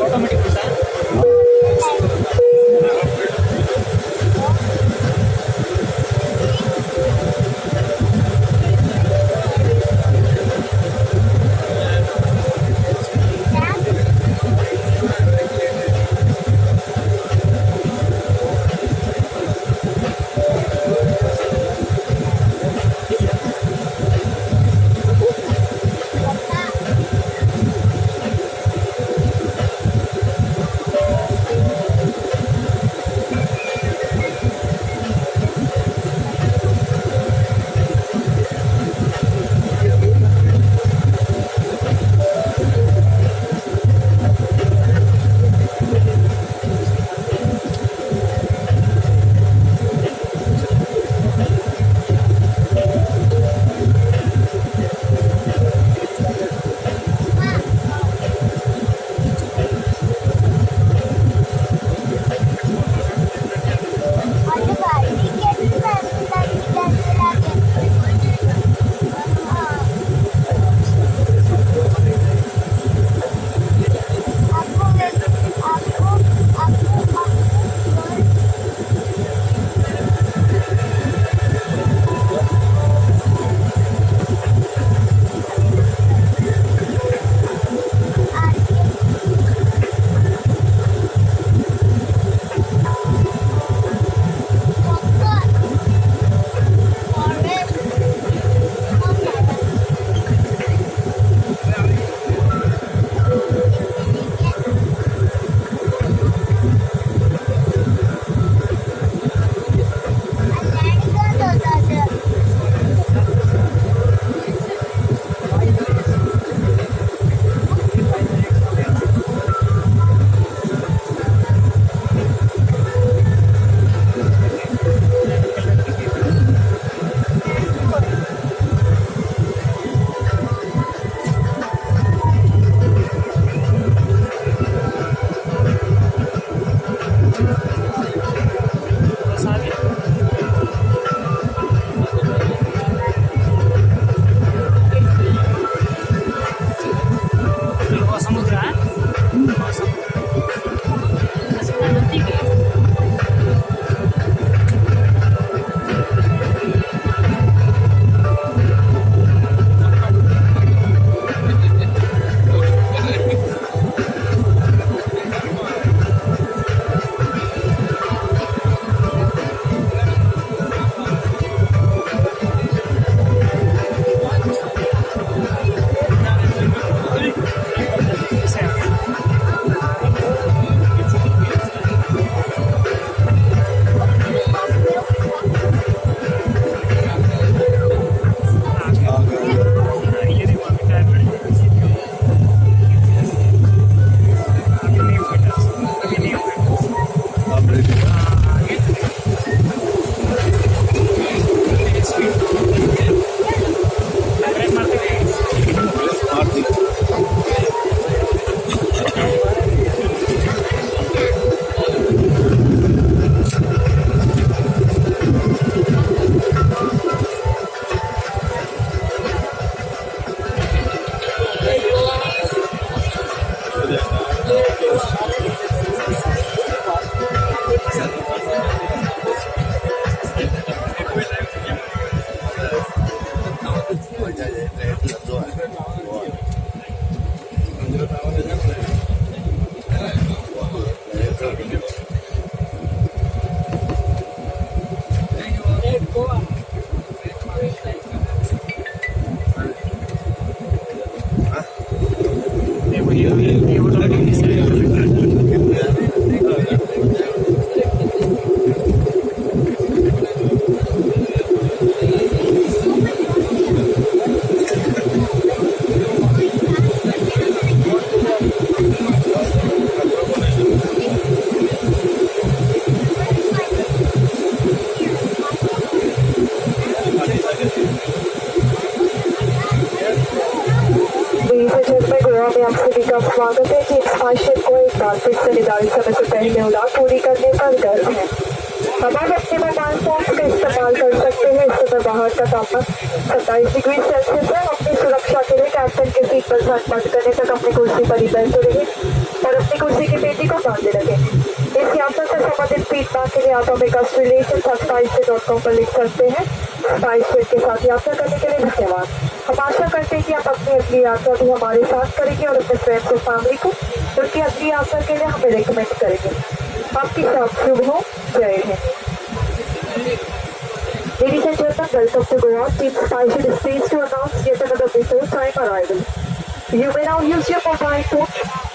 Automatic होता है। आप सभी का स्वागत है कि एक्सपांशन को एक बार फिर से निर्धारित समय से पहले उड़ान पूरी करने पर गर्व है। अब आप अपने मोबाइल फोन का इस्तेमाल कर सकते हैं इस समय बाहर का तापमान 27 डिग्री सेल्सियस है। अपनी सुरक्षा के लिए कैप्टन के सीट पर हाथ बंद करने तक अपनी कुर्सी पर ही बैठे रहे और अपनी कुर्सी की पेटी को बांधे रखें। इस यात्रा से संबंधित फीडबैक के लिए आप हमें कस्टरिलेशन@spicejet.com पर लिख सकते हैं। स्पाइसजेट के साथ यात्रा करने के लिए धन्यवाद। हम आशा करते हैं कि आप अपनी अगली यात्रा भी हमारे साथ करेंगे और अपने फ्रेंड्स और फैमिली को उनकी अगली यात्रा के लिए हमें रिकमेंड करेंगे। आपकी शाम शुभ हो। जय Hind. Ladies and gentlemen, welcome to Goa. Team SpiceJet is pleased to announce yet another before time arrival. You may now use your mobile phone